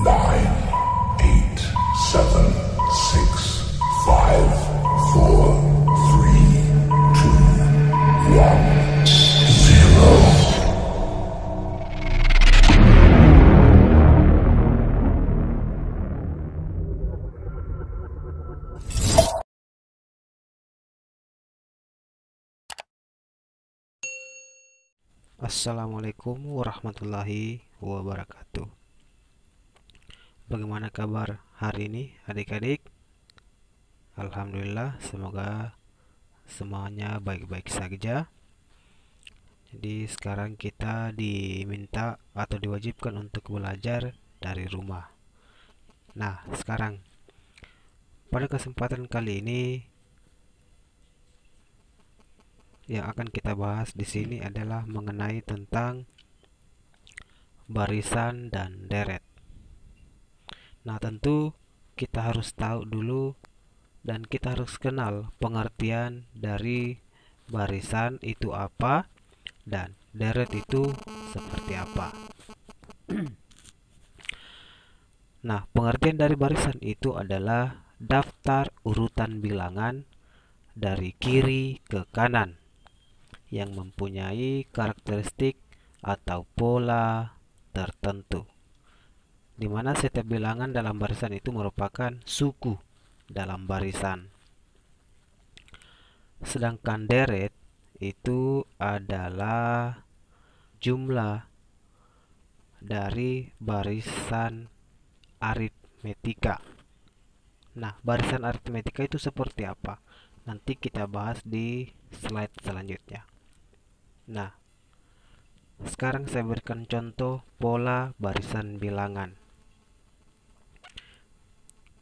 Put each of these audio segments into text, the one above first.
nine, eight, seven, six, five, four, three, two, one, zero. Assalamualaikum warahmatullahi wabarakatuh. Bagaimana kabar hari ini adik-adik? Alhamdulillah, semoga semuanya baik-baik saja. Jadi sekarang kita diminta atau diwajibkan untuk belajar dari rumah. Nah, sekarang pada kesempatan kali ini yang akan kita bahas di sini adalah mengenai tentang barisan dan deret. Nah, tentu kita harus tahu dulu dan kita harus kenal pengertian dari barisan itu apa dan deret itu seperti apa. Nah, pengertian dari barisan itu adalah daftar urutan bilangan dari kiri ke kanan yang mempunyai karakteristik atau pola tertentu, di mana setiap bilangan dalam barisan itu merupakan suku dalam barisan. Sedangkan deret itu adalah jumlah dari barisan aritmetika. Nah, barisan aritmetika itu seperti apa? Nanti kita bahas di slide selanjutnya. Nah, sekarang saya berikan contoh pola barisan bilangan,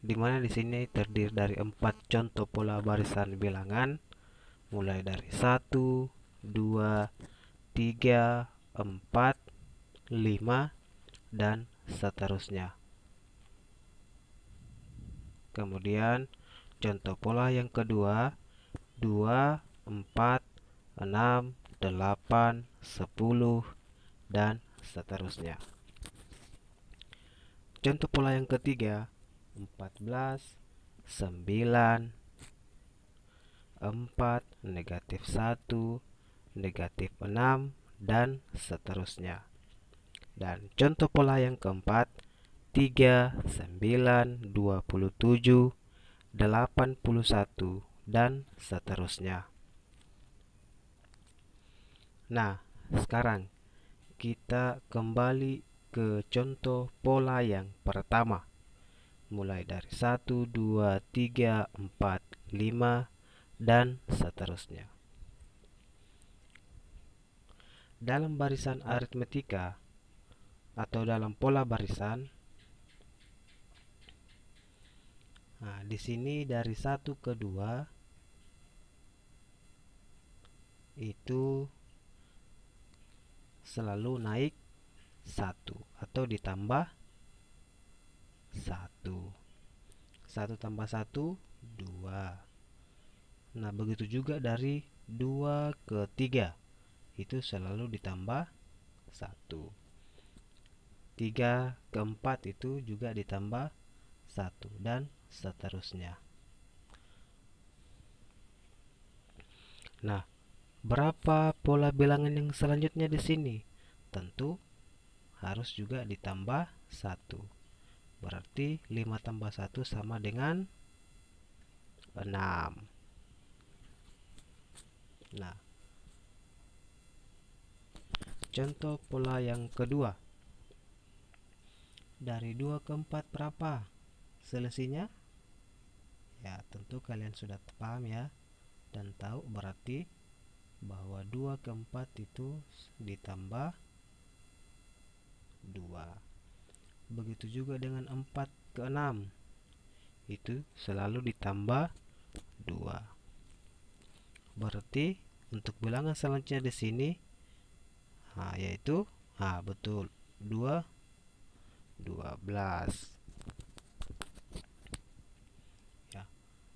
di mana di sini terdiri dari 4 contoh pola barisan bilangan, mulai dari 1, 2, 3, 4, 5, dan seterusnya. Kemudian contoh pola yang kedua, 2, 4, 6, 8, 10, dan seterusnya. Contoh pola yang ketiga, 14, 9, 4, negatif 1, negatif 6, dan seterusnya. Dan contoh pola yang keempat, 3, 9, 27, 81, dan seterusnya. Nah, sekarang kita kembali ke contoh pola yang pertama, mulai dari 1, 2, 3, 4, 5, dan seterusnya. Dalam barisan aritmetika atau dalam pola barisan, nah, di sini dari 1 ke 2 itu selalu naik 1 atau ditambah 1. 1 tambah 1, 2. Nah, begitu juga dari 2 ke 3 itu selalu ditambah 1. 3 ke 4 itu juga ditambah 1, dan seterusnya. Nah, berapa pola bilangan yang selanjutnya di sini? Tentu harus juga ditambah 1. Berarti 5 tambah 1 sama dengan 6. Nah, contoh pola yang kedua. Dari 2 ke 4 berapa selisihnya? Ya, tentu kalian sudah paham ya dan tahu, berarti bahwa 2 ke 4 itu ditambah 2. Begitu juga dengan 4 ke 6. Itu selalu ditambah 2. Berarti untuk bilangan selanjutnya di sini, yaitu betul 2, 12.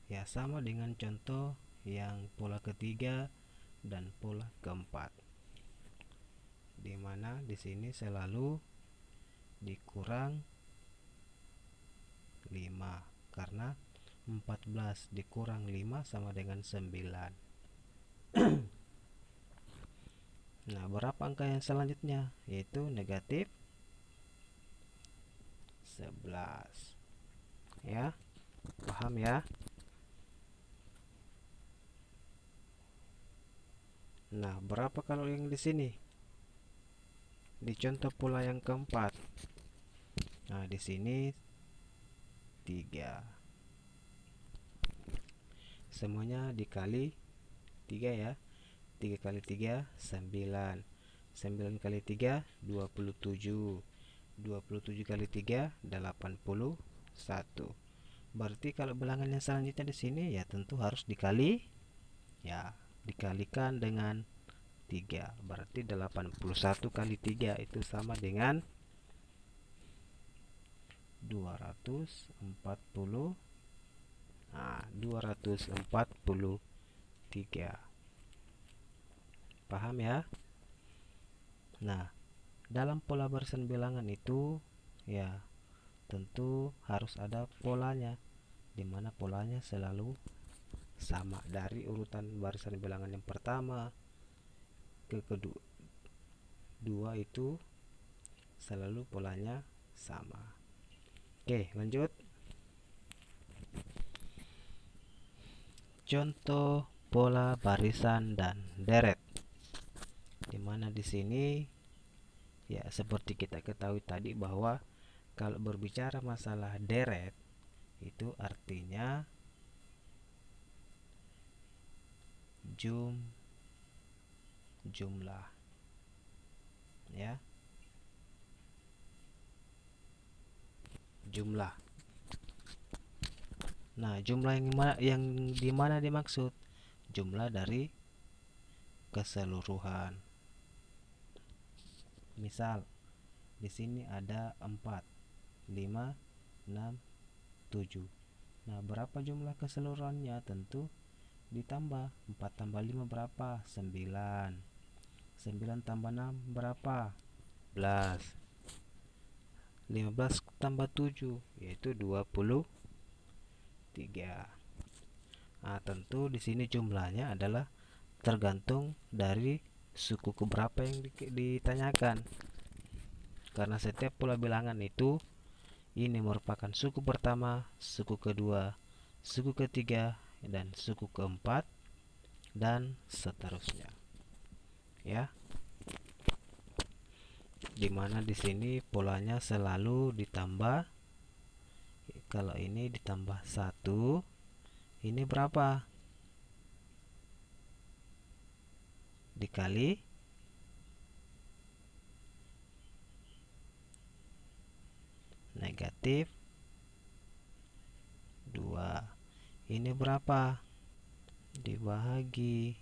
Ya, sama dengan contoh yang pola ketiga dan pola keempat, di mana di sini selalu dikurang 5, karena 14 dikurang 5 sama dengan 9. Nah, berapa angka yang selanjutnya? Yaitu negatif 11. Ya, paham ya? Nah, berapa kalau yang di sini? Di contoh pola yang keempat. Nah, di sini 3. Semuanya dikali 3 ya. 3 kali 3 9. 9 kali 3 27. 27 kali 3 81. Berarti kalau bilangan yang selanjutnya di sini ya tentu harus dikali, ya, dikalikan dengan 3. Berarti 81 kali 3 itu sama dengan 240. Nah, 243. Paham ya? Nah, dalam pola barisan bilangan itu ya tentu harus ada polanya, dimana polanya selalu sama dari urutan barisan bilangan yang pertama ke kedua itu selalu polanya sama. Oke, lanjut. Contoh pola barisan dan deret, dimana di sini ya seperti kita ketahui tadi bahwa kalau berbicara masalah deret itu artinya jumlah, ya, jumlah. Nah, jumlah yang dimana dimaksud? Jumlah dari keseluruhan. Misal di sini ada 4, 5, 6, 7. Nah, berapa jumlah keseluruhannya? Tentu ditambah. 4 tambah 5 berapa? 9. 9 tambah 6 berapa? 11. 15 tambah 7 yaitu 23. Nah, tentu di sini jumlahnya adalah tergantung dari suku keberapa yang ditanyakan. Karena setiap pola bilangan itu ini merupakan suku pertama, suku kedua, suku ketiga, dan suku keempat, dan seterusnya. Ya. Dimana di sini polanya selalu ditambah. Kalau ini ditambah 1, ini berapa? Dikali negatif 2. Ini berapa? Dibagi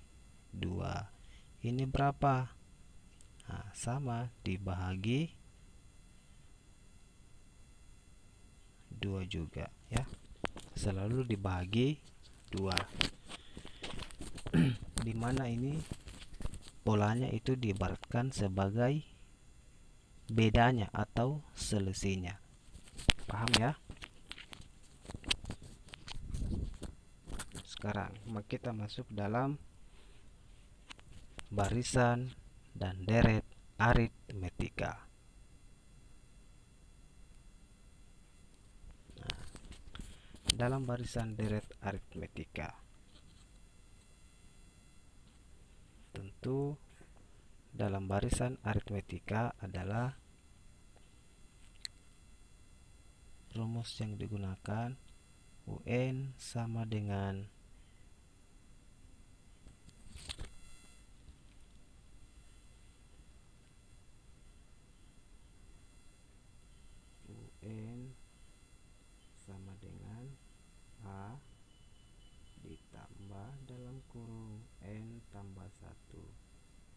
2. Ini berapa? Nah, sama, dibagi 2 juga, ya. Selalu dibagi 2. Dimana ini polanya itu diibaratkan sebagai bedanya atau selisihnya. Paham ya? Sekarang kita masuk dalam barisan dan deret aritmetika. Nah, dalam barisan deret aritmetika tentu dalam barisan aritmetika adalah rumus yang digunakan UN sama dengan UN sama dengan A ditambah dalam kurung N tambah 1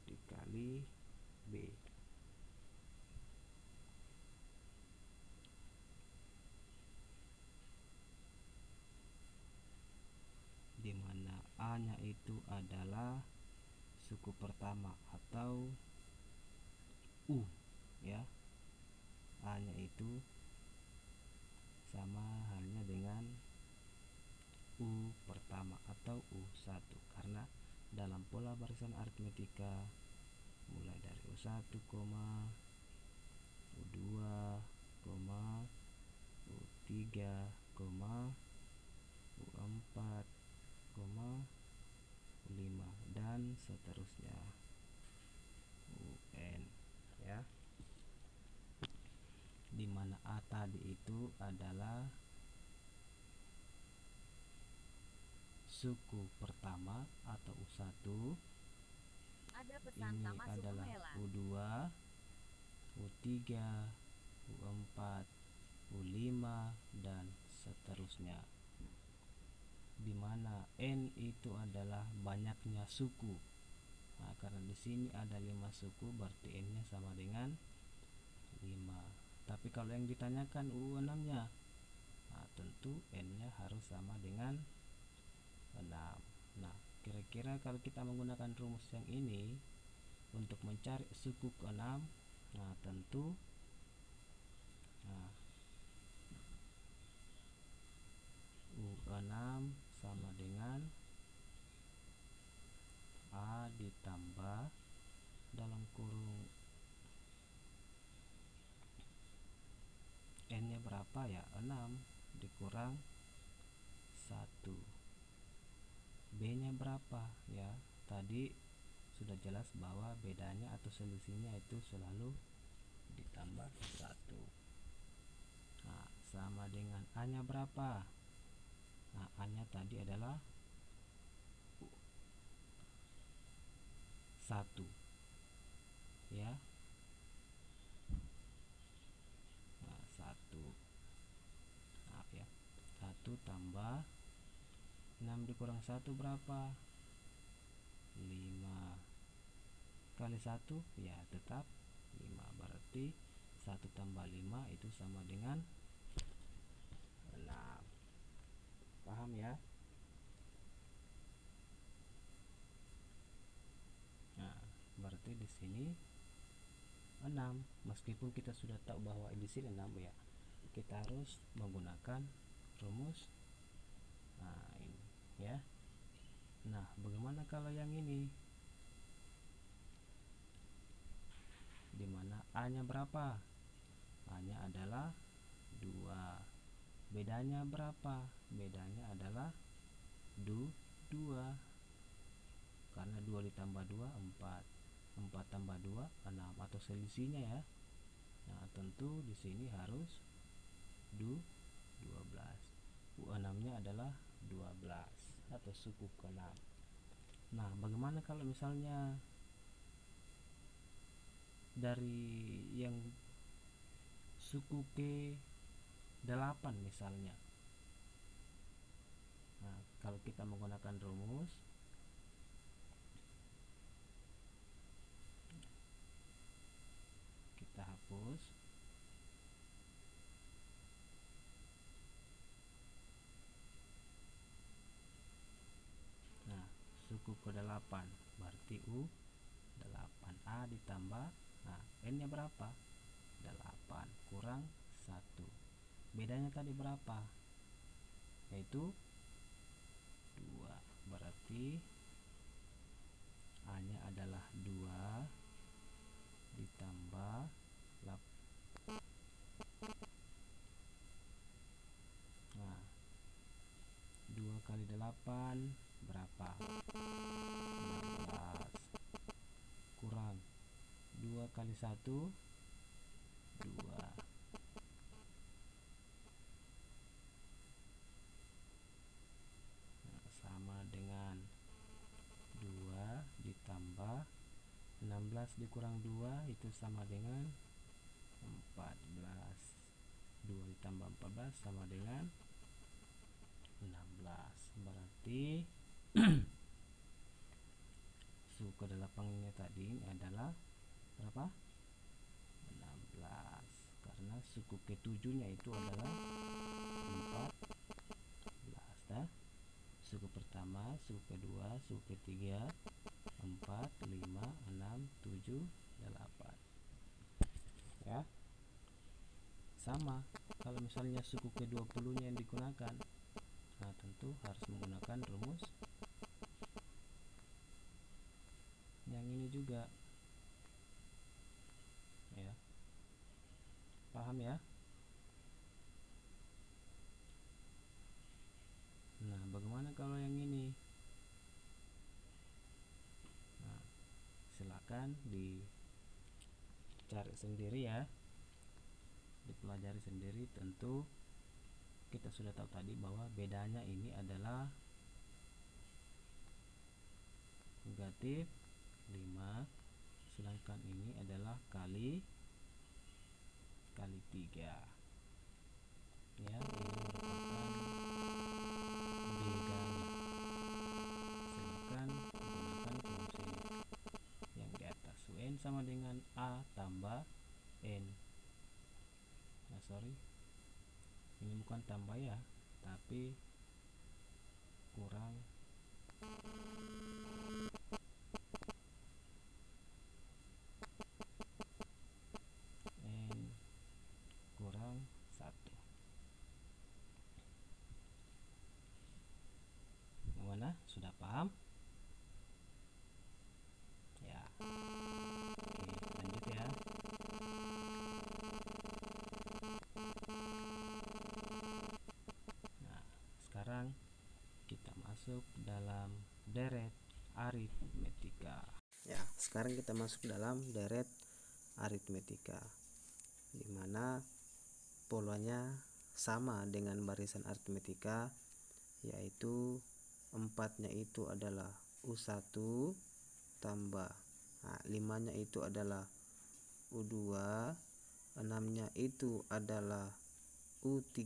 dikali B. Dimana A nya itu adalah suku pertama atau U, ya. A nya itu sama halnya U1 karena dalam pola barisan aritmetika mulai dari U1, U2, U3, U4, U5 dan seterusnya UN ya, dimana A tadi itu adalah suku pertama atau U1, ini adalah U2, U3, U4, U5 dan seterusnya, dimana N itu adalah banyaknya suku. Nah, karena di sini ada 5 suku berarti N nya sama dengan 5. Tapi kalau yang ditanyakan U6 nya, nah, tentu N nya harus sama dengan 6. Nah, kira-kira kalau kita menggunakan rumus yang ini untuk mencari suku ke-6, nah tentu U6 sama dengan A ditambah dalam kurung N nya berapa ya, 6 dikurang 1. B nya berapa ya, tadi sudah jelas bahwa bedanya atau selisihnya itu selalu ditambah 1. Nah, sama dengan A nya berapa. Nah, A nya tadi adalah 1 ya. Nah, 1 maaf ya, 1 tambah 6 dikurang 1 berapa, 5 kali 1 ya tetap 5, berarti 1 tambah 5 itu sama dengan 6. Paham ya? Nah, berarti di sini 6, meskipun kita sudah tahu bahwa di sini 6 ya, kita harus menggunakan rumus ini ya. Nah, bagaimana kalau yang ini, dimana A nya berapa? A nya adalah 2. Bedanya berapa? Bedanya adalah 2, karena 2 ditambah 2 4, 4 tambah 2 6 atau selisihnya ya. Nah, tentu di sini harus 12. U6 nya adalah 12 atau suku ke-6. Nah, bagaimana kalau misalnya dari yang suku ke-8 misalnya. Nah, kalau kita menggunakan rumus, kita hapus. Nah, suku ke-8 berarti U8, A ditambah, nah N nya berapa? 8 kurang 1. Bedanya tadi berapa? Yaitu 2. Berarti A nya adalah 2 ditambah 8. Nah, 2 kali 8 berapa? 16 kurang 2 kali 1 2. Nah, sama dengan 2 ditambah 16 dikurang 2 itu sama dengan 14. 2 ditambah 14 sama dengan 16. Berarti suku ke-8 nya tadi adalah berapa? 16. Karena suku ke-7 nya itu adalah 14 dah. Suku pertama, suku kedua, suku ketiga, 4, 5, 6, 7, 8 ya. Sama kalau misalnya suku ke-20 nya yang digunakan, nah tentu harus menggunakan rumus yang ini juga ya. Paham ya? Nah, bagaimana kalau yang ini? Nah, silakan dicari sendiri ya, dipelajari sendiri. Tentu kita sudah tahu tadi bahwa bedanya ini adalah negatif 5, sedangkan ini adalah kali 3 ya. Ini merupakan bedanya. Silakan gunakan fungsi yang di atas. UN sama dengan A tambah N. Nah, sorry, ini bukan tambah ya, tapi kurang N kurang 1. Gimana? Sudah paham? Ya. Oke, lanjut ya. Nah, sekarang kita masuk dalam deret aritmetika. Ya, sekarang kita masuk dalam deret aritmetika, dimana polanya sama dengan barisan aritmetika, yaitu 4-nya itu adalah U1 tambah 5-nya itu adalah U2, 6-nya itu adalah U3,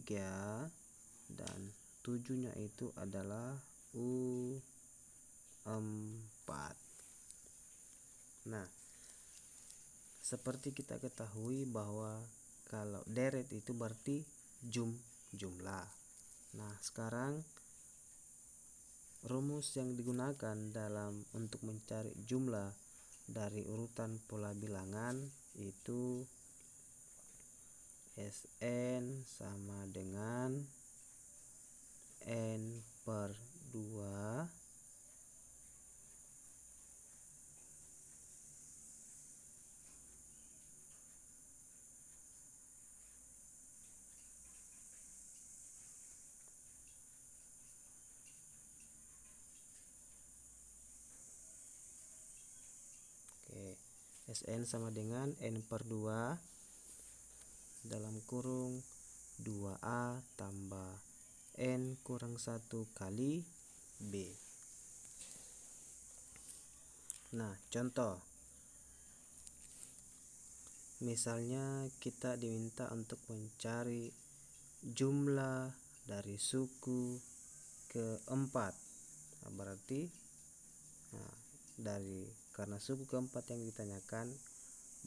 dan 7-nya itu adalah U4. Nah, seperti kita ketahui bahwa kalau deret itu berarti jumlah. Nah, sekarang rumus yang digunakan dalam untuk mencari jumlah dari urutan pola bilangan itu Sn sama dengan N per 2 Sn sama dengan N per 2 dalam kurung 2A tambah N kurang 1 kali B. Nah, contoh, misalnya kita diminta untuk mencari jumlah dari suku keempat. Nah, berarti karena suku keempat yang ditanyakan,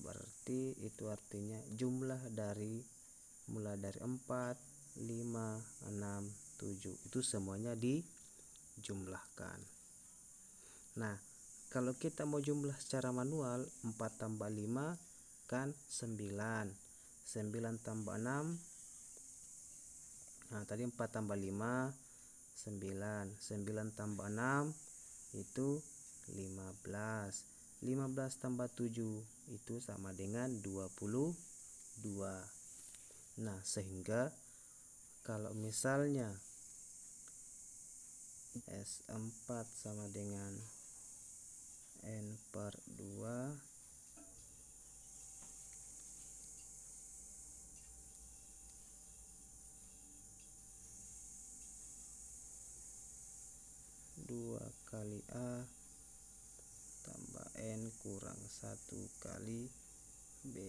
berarti itu artinya jumlah dari mulai dari 4, 5, 6, 7 itu semuanya dijumlahkan. Nah, kalau kita mau jumlah secara manual, 4 tambah 5 kan 9, 9 tambah 6, nah tadi 4 tambah 5 9, 9 tambah 6 itu 15, 15 tambah 7 itu sama dengan 22. Nah, sehingga kalau misalnya S4 sama dengan N per 2 2 kali A tambah N kurang 1 kali B.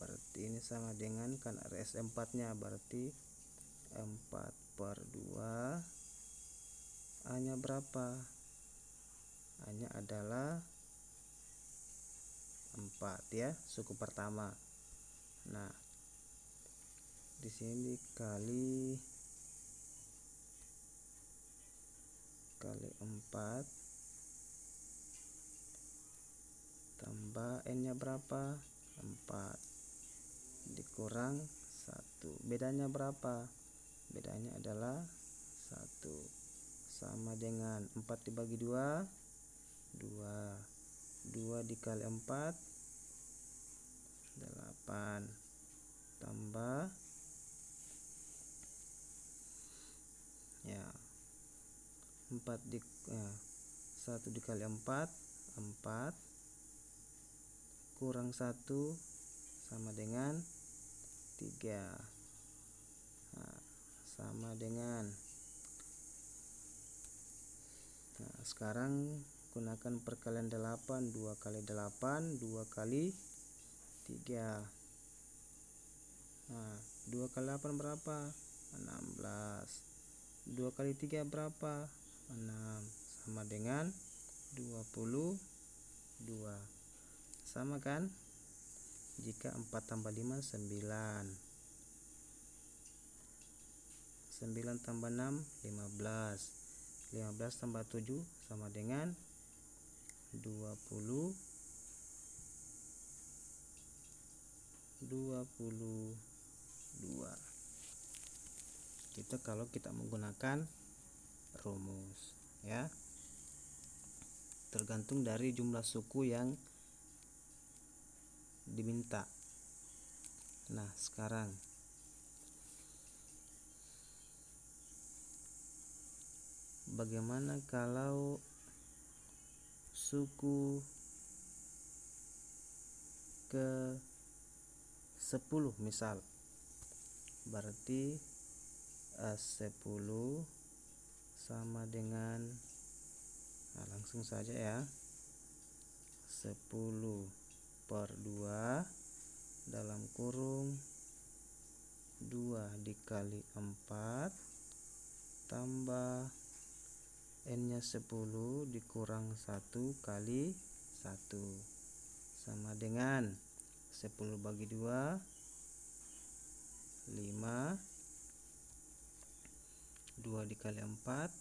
Berarti ini sama dengan, kan RS 4 nya berarti 4 per 2 A nya berapa? A nya adalah 4 ya, suku pertama. Nah, di sini kali 4 tambah N nya berapa? 4 dikurang 1, bedanya berapa? Bedanya adalah 1, sama dengan 4 dibagi 2 2 dikali 4 8 tambah ya 1 dikali 4 kurang 1 sama dengan 3. Sama dengan, sekarang gunakan perkalian 8. 2 kali 8 2 kali 3. 2 kali 8 berapa? 16. 2 kali 3 berapa? 6. Sama dengan 22. Sama kan? Jika 4 tambah 5 9. 9 tambah 6 15. 15 tambah 7 sama dengan 22. Kita kalau kita menggunakan rumus ya, tergantung dari jumlah suku yang diminta. Nah, sekarang bagaimana kalau suku ke 10 misal? Berarti 10 sama dengan, langsung saja ya, 10 per 2 dalam kurung 2 dikali 4 tambah n nya 10 dikurang 1 kali 1 sama dengan 10 bagi 2 5. 2 dikali 4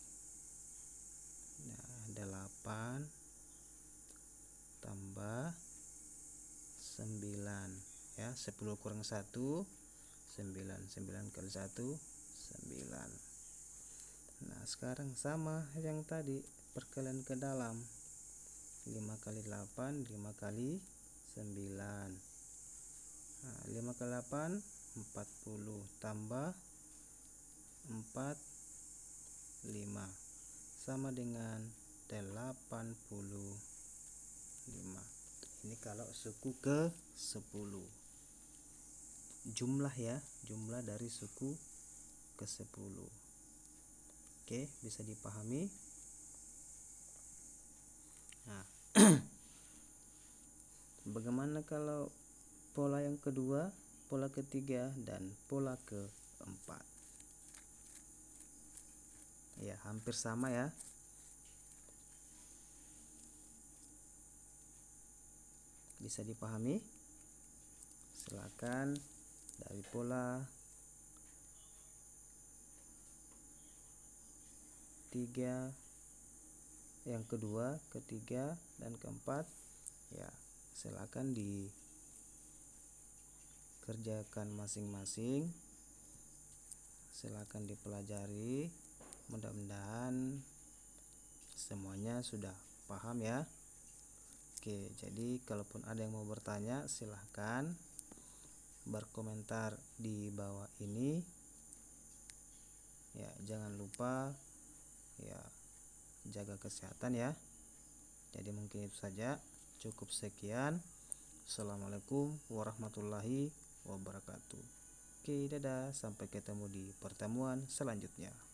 8 tambah 9 ya, 10 kurang 1 9. 9 kali 1 9. Nah, sekarang sama yang tadi, perkalian ke dalam. 5 kali 8 5 kali 9. 5 kali 8 40 tambah 4 5 sama dengan 85. Ini kalau suku ke 10. Jumlah ya, jumlah dari suku ke 10. Oke, bisa dipahami. Nah, bagaimana kalau pola yang kedua, pola ketiga, dan pola keempat? Ya, hampir sama ya. Bisa dipahami? Silakan dari pola 3, yang kedua, ketiga, dan keempat, ya silakan dikerjakan masing-masing. Silakan dipelajari. Mudah-mudahan semuanya sudah paham ya. Oke, jadi kalaupun ada yang mau bertanya, silahkan berkomentar di bawah ini. Ya, jangan lupa ya jaga kesehatan ya. Jadi mungkin itu saja, cukup sekian. Assalamualaikum warahmatullahi wabarakatuh. Oke, dadah, sampai ketemu di pertemuan selanjutnya.